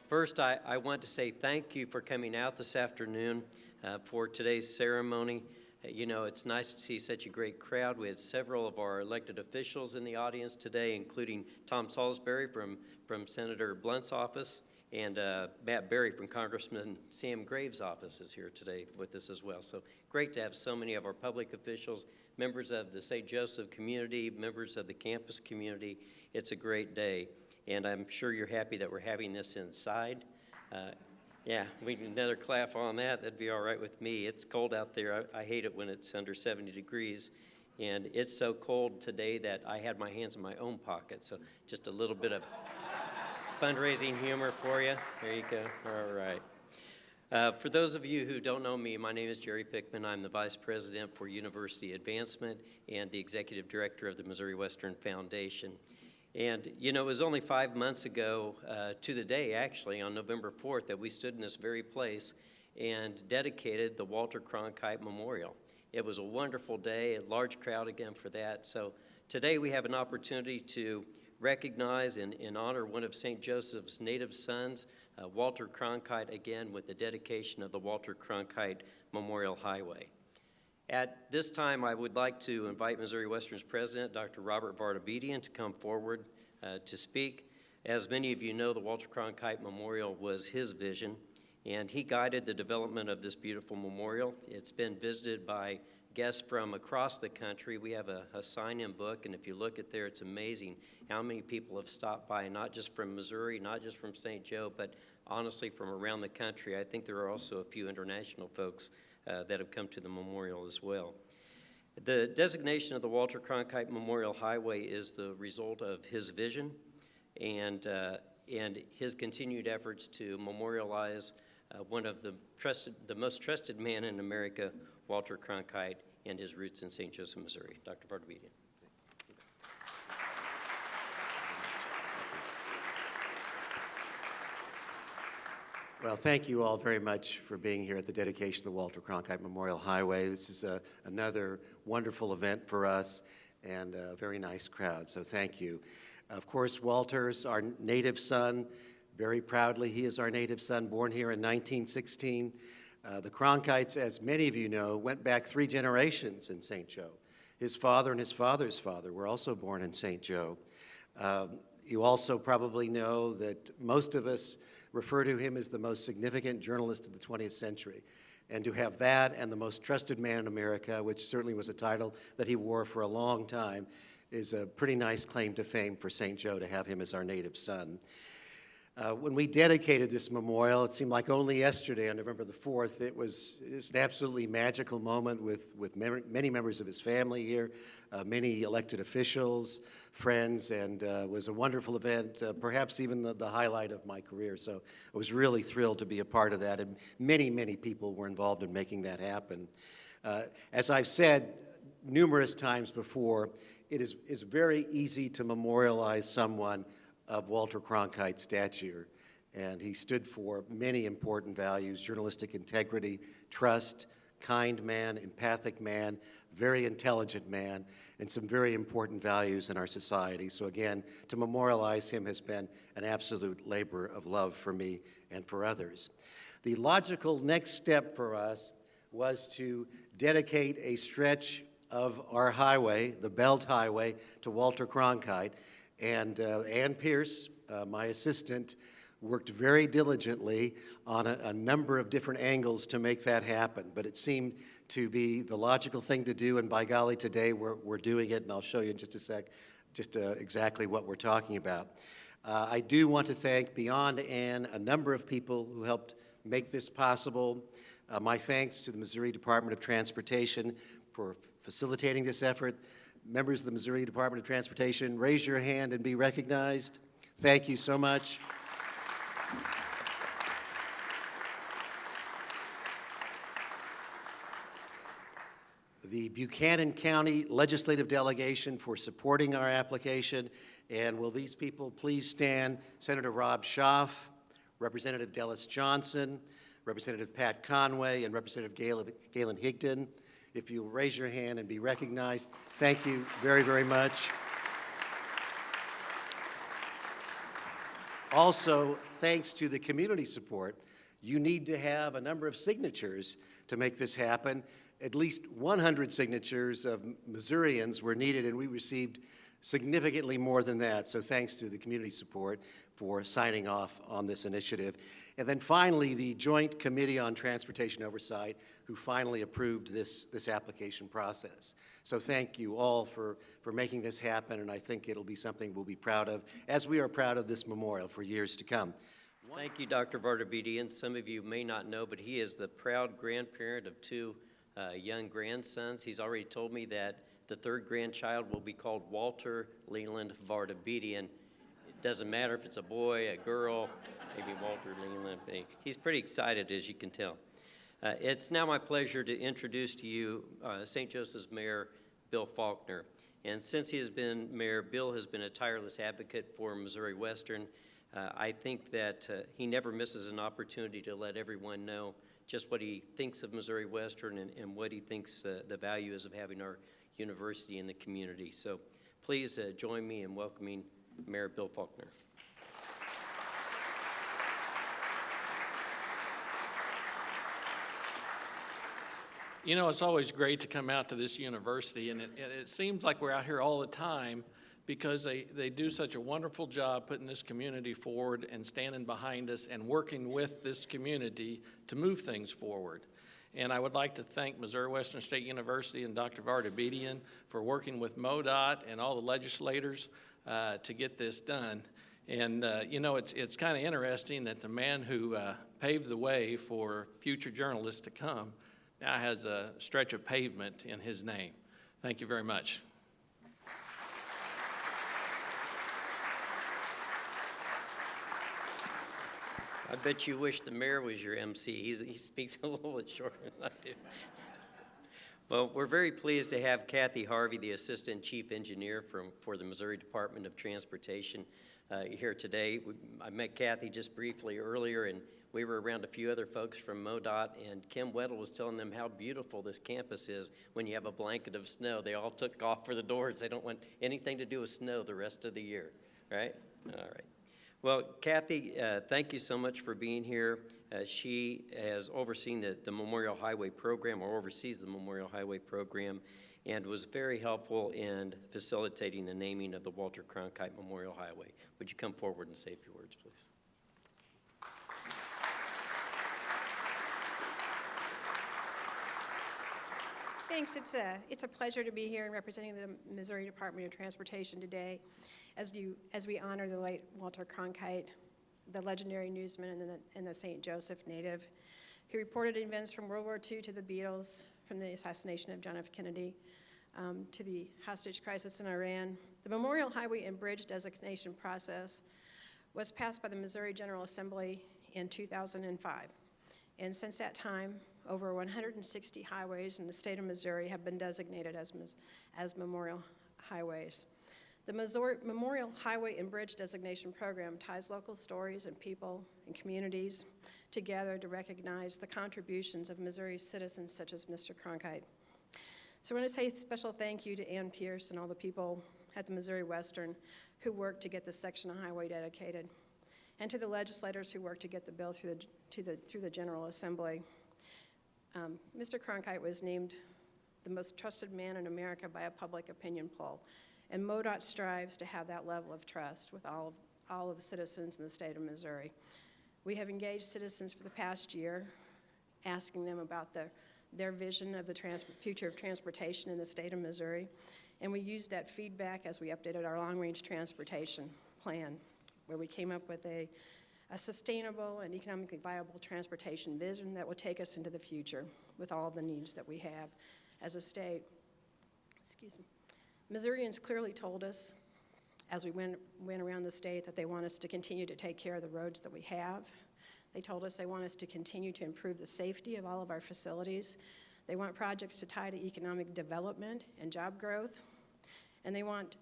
First, I want to say thank you for coming out this afternoon for today's ceremony. You know, it's nice to see such a great crowd. We had several of our elected officials in the audience today, including Tom Salisbury from Senator Blunt's office, and Matt Berry from Congressman Sam Graves' office is here today with us as well. So great to have so many of our public officials, members of the St. Joseph community, members of the campus community. It's a great day. And I'm sure you're happy that we're having this inside. Yeah, we can another clap on that. That'd be all right with me. It's cold out there. I hate it when it's under 70 degrees. And it's so cold today that I had my hands in my own pocket. So just a little bit of fundraising humor for you. There you go. All right. For those of you who don't know me, my name is Jerry Pickman. I'm the Vice President for University Advancement and the Executive Director of the Missouri Western Foundation. And, you know, it was only 5 months ago to the day, actually, on November 4th, that we stood in this very place and dedicated the Walter Cronkite Memorial. It was a wonderful day, a large crowd again for that. So today we have an opportunity to recognize and honor one of St. Joseph's native sons, Walter Cronkite, again with the dedication of the Walter Cronkite Memorial Highway. At this time, I would like to invite Missouri Western's president, Dr. Robert Vartabedian, to come forward to speak. As many of you know, the Walter Cronkite Memorial was his vision, and he guided the development of this beautiful memorial. It's been visited by guests from across the country. We have a sign-in book, and if you look at there, it's amazing how many people have stopped by, not just from Missouri, not just from St. Joe, but honestly from around the country. I think there are also a few international folks that have come to the memorial as well. The designation of the Walter Cronkite Memorial Highway is the result of his vision and his continued efforts to memorialize one of the most trusted man in America, Walter Cronkite, and his roots in St. Joseph, Missouri. Dr. Vartabedian. Well, thank you all very much for being here at the dedication of the Walter Cronkite Memorial Highway. This is another wonderful event for us and a very nice crowd, so thank you. Of course, Walter's our native son. Very proudly, he is our native son, born here in 1916. The Cronkites, as many of you know, went back 3 generations in St. Joe. His father and his father's father were also born in St. Joe. You also probably know that most of us refer to him as the most significant journalist of the 20th century. And to have that and the most trusted man in America, which certainly was a title that he wore for a long time, is a pretty nice claim to fame for St. Joe to have him as our native son. When we dedicated this memorial, it seemed like only yesterday on November the 4th, it was an absolutely magical moment with many members of his family here, many elected officials, friends, and was a wonderful event, perhaps even the highlight of my career. So I was really thrilled to be a part of that, and many, many people were involved in making that happen. As I've said numerous times before, it is very easy to memorialize someone of Walter Cronkite's stature, and he stood for many important values: journalistic integrity, trust, kind man, empathic man, very intelligent man, and some very important values in our society. So again, to memorialize him has been an absolute labor of love for me and for others. The logical next step for us was to dedicate a stretch of our highway, the Belt Highway, to Walter Cronkite. And Ann Pierce, my assistant, worked very diligently on a number of different angles to make that happen. But it seemed to be the logical thing to do, and by golly, today we're doing it, and I'll show you in just a sec exactly what we're talking about. I do want to thank, beyond Ann, a number of people who helped make this possible. My thanks to the Missouri Department of Transportation for facilitating this effort. Members of the Missouri Department of Transportation, raise your hand and be recognized. Thank you so much. The Buchanan County Legislative Delegation for supporting our application. And will these people please stand? Senator Rob Schaaf, Representative Dallas Johnson, Representative Pat Conway, and Representative Galen Higdon. If you'll raise your hand and be recognized. Thank you very, very much. Also, thanks to the community support, you need to have a number of signatures to make this happen. At least 100 signatures of Missourians were needed, and we received significantly more than that. So thanks to the community support for signing off on this initiative. And then finally, the Joint Committee on Transportation Oversight, who finally approved this application process. So thank you all for making this happen, and I think it'll be something we'll be proud of, as we are proud of this memorial for years to come. Thank you, Dr. Vardabedian. Some of you may not know, but he is the proud grandparent of two young grandsons. He's already told me that the third grandchild will be called Walter Leland Vardabedian. It doesn't matter if it's a boy, a girl, maybe Walter Leland. He's pretty excited, as you can tell. It's now my pleasure to introduce to you St. Joseph's Mayor Bill Faulkner. And since he has been mayor, Bill has been a tireless advocate for Missouri Western. I think that he never misses an opportunity to let everyone know just what he thinks of Missouri Western and what he thinks the value is of having our university in the community. So please join me in welcoming Mayor Bill Faulkner. You know, it's always great to come out to this university, and it seems like we're out here all the time because they do such a wonderful job putting this community forward and standing behind us and working with this community to move things forward. And I would like to thank Missouri Western State University and Dr. Vardabedian for working with MoDOT and all the legislators to get this done. And you know, it's kind of interesting that the man who paved the way for future journalists to come now has a stretch of pavement in his name. Thank you very much. I bet you wish the mayor was your MC. He speaks a little bit shorter than I do. Well, we're very pleased to have Kathy Harvey, the Assistant Chief Engineer for the Missouri Department of Transportation, here today. I met Kathy just briefly earlier, and we were around a few other folks from MoDOT, and Kim Weddle was telling them how beautiful this campus is when you have a blanket of snow. They all took off for the doors. They don't want anything to do with snow the rest of the year, right? All right. Well, Kathy, thank you so much for being here. She has overseen the Memorial Highway Program, or oversees the Memorial Highway Program, and was very helpful in facilitating the naming of the Walter Cronkite Memorial Highway. Would you come forward and say a few words, please? Thanks. It's a pleasure to be here and representing the Missouri Department of Transportation today as we honor the late Walter Cronkite, the legendary newsman and the St. Joseph native, who reported events from World War II to the Beatles, from the assassination of John F. Kennedy to the hostage crisis in Iran. The Memorial Highway and Bridge designation process was passed by the Missouri General Assembly in 2005. And since that time, over 160 highways in the state of Missouri have been designated as memorial highways. The Memorial Highway and Bridge Designation Program ties local stories and people and communities together to recognize the contributions of Missouri's citizens such as Mr. Cronkite. So I want to say a special thank you to Ann Pierce and all the people at the Missouri Western who worked to get this section of highway dedicated, and to the legislators who worked to get the bill through the General Assembly. Mr. Cronkite was named the most trusted man in America by a public opinion poll, and MoDOT strives to have that level of trust with all of the citizens in the state of Missouri. We have engaged citizens for the past year, asking them about their vision of the future of transportation in the state of Missouri, and we used that feedback as we updated our long-range transportation plan, where we came up with a sustainable and economically viable transportation vision that will take us into the future with all the needs that we have as a state. Excuse me. Missourians clearly told us as we went around the state that they want us to continue to take care of the roads that we have. They told us they want us to continue to improve the safety of all of our facilities. They want projects to tie to economic development and job growth. And they want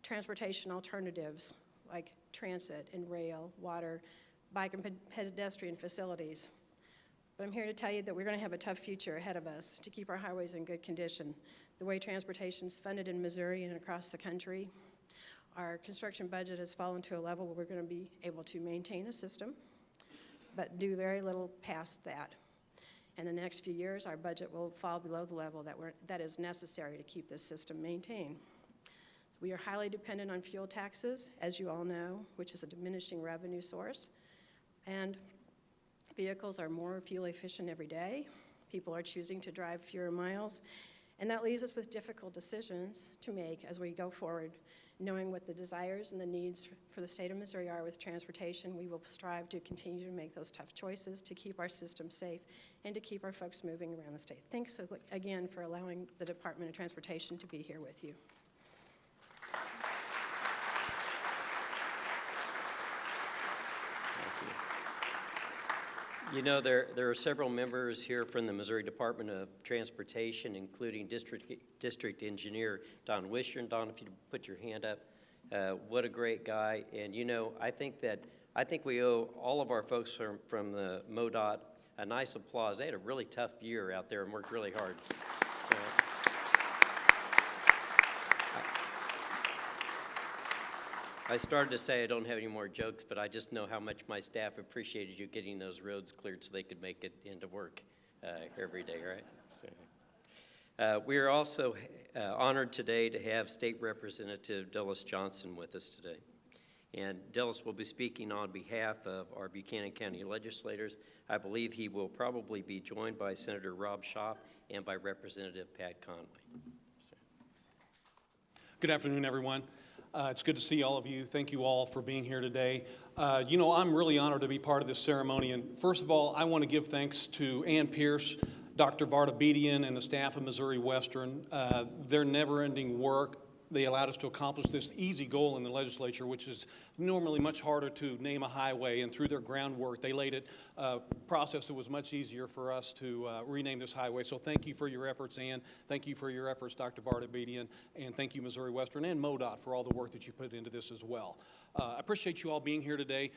transportation alternatives like transit and rail, water, bike and pedestrian facilities. But I'm here to tell you that we're going to have a tough future ahead of us to keep our highways in good condition. The way transportation is funded in Missouri and across the country Our construction budget has fallen to a level where we're going to be able to maintain a system, but do very little past that. In the next few years, our budget will fall below the level that is necessary to keep this system maintained. We are highly dependent on fuel taxes, as you all know, which is a diminishing revenue source. And vehicles are more fuel efficient every day. People are choosing to drive fewer miles. And that leaves us with difficult decisions to make as we go forward. Knowing what the desires and the needs for the state of Missouri are with transportation, we will strive to continue to make those tough choices to keep our system safe and to keep our folks moving around the state. Thanks again for allowing the Department of Transportation to be here with you. You know, there are several members here from the Missouri Department of Transportation, including District Engineer Don Wisher. And Don, if you put your hand up, what a great guy. And you know, I think we owe all of our folks from the MoDOT a nice applause. They had a really tough year out there and worked really hard. So, I started to say I don't have any more jokes, but I just know how much my staff appreciated you getting those roads cleared so they could make it into work every day, right? So, we are also honored today to have State Representative Dallas Johnson with us today. And Dallas will be speaking on behalf of our Buchanan County legislators. I believe he will probably be joined by Senator Rob Schaaf and by Representative Pat Conway. Good afternoon, everyone. It's good to see all of you. Thank you all for being here today. You know, I'm really honored to be part of this ceremony. And first of all, I want to give thanks to Ann Pierce, Dr. Varda Bedian, and the staff of Missouri Western. Their never-ending work, they allowed us to accomplish this easy goal in the legislature, which is normally much harder to name a highway. And through their groundwork, they laid it a process that was much easier for us to rename this highway. So thank you for your efforts, Ann. Thank you for your efforts, Dr. Varda Bedian. And thank you, Missouri Western and MoDOT, for all the work that you put into this as well. I appreciate you all being here today.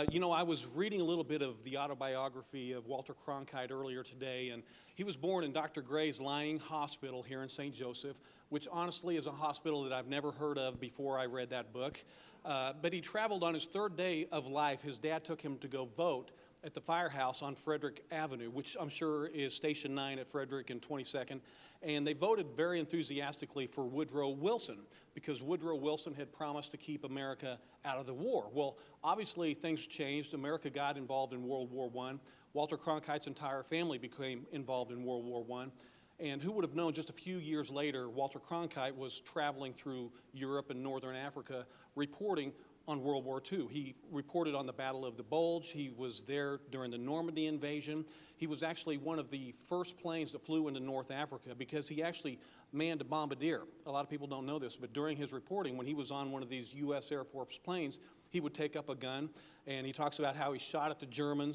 You know, I was reading a little bit of the autobiography of Walter Cronkite earlier today, and he was born in Dr. Gray's Lying Hospital here in St. Joseph, which honestly is a hospital that I've never heard of before I read that book. But he traveled on his third day of life. His dad took him to go vote at the firehouse on Frederick Avenue, which I'm sure is Station 9 at Frederick and 22nd. And they voted very enthusiastically for Woodrow Wilson because Woodrow Wilson had promised to keep America out of the war. Well, obviously things changed. America got involved in World War I. Walter Cronkite's entire family became involved in World War I. And who would have known just a few years later, Walter Cronkite was traveling through Europe and Northern Africa reporting on World War II. He reported on the Battle of the Bulge. He was there during the Normandy invasion. He was actually one of the first planes that flew into North Africa because he actually manned a bombardier. A lot of people don't know this, but during his reporting, when he was on one of these U.S. Air Force planes, he would take up a gun, and he talks about how he shot at the German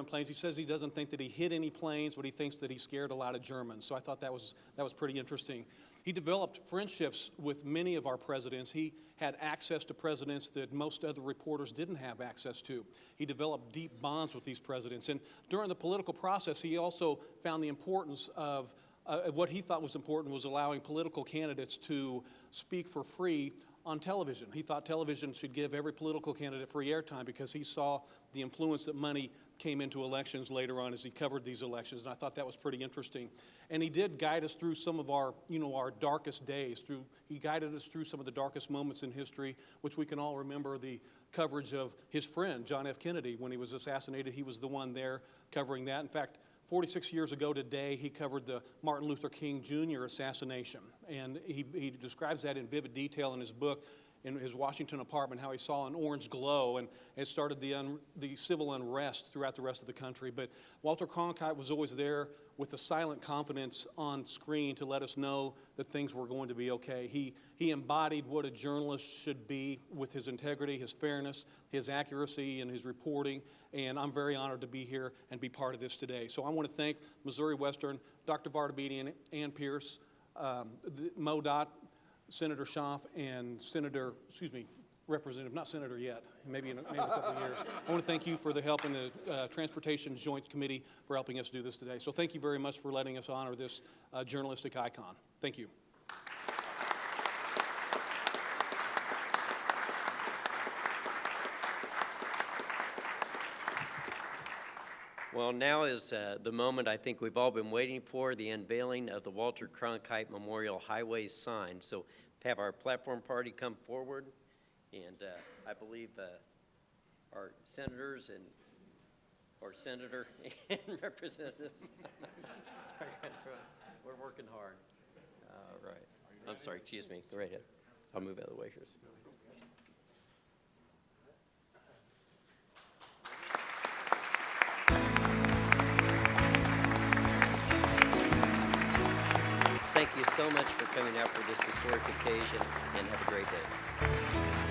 planes. He says he doesn't think that he hit any planes, but he thinks that he scared a lot of Germans. So I thought that was pretty interesting. He developed friendships with many of our presidents. He had access to presidents that most other reporters didn't have access to. He developed deep bonds with these presidents. And during the political process, he also found the importance of what he thought was important was allowing political candidates to speak for free on television. He thought television should give every political candidate free airtime because he saw the influence that money came into elections later on as he covered these elections, and I thought that was pretty interesting. And he did guide us through some of our, our darkest days. He guided us through some of the darkest moments in history, which we can all remember the coverage of his friend, John F. Kennedy, when he was assassinated. He was the one there covering that. In fact, 46 years ago today, he covered the Martin Luther King Jr. assassination, and he describes that in vivid detail in his book, in his Washington apartment, how he saw an orange glow, and it started the civil unrest throughout the rest of the country. But Walter Cronkite was always there with a silent confidence on screen to let us know that things were going to be okay. He embodied what a journalist should be with his integrity, his fairness, his accuracy, and his reporting, and I'm very honored to be here and be part of this today. So I want to thank Missouri Western, Dr. Varda Bedian, Ann Pierce, MoDOT, Senator Schaaf, and Representative, not Senator yet, maybe in a couple of years. I want to thank you for the help in the Transportation Joint Committee for helping us do this today. So thank you very much for letting us honor this journalistic icon. Thank you. Well, now is the moment I think we've all been waiting for, the unveiling of the Walter Cronkite Memorial Highway sign. So have our platform party come forward, and I believe our senators and, or senator and representatives. We're working hard. All right. I'm sorry, excuse me. Go right ahead. I'll move out of the way, Chris. Thank you so much for coming out for this historic occasion, and have a great day.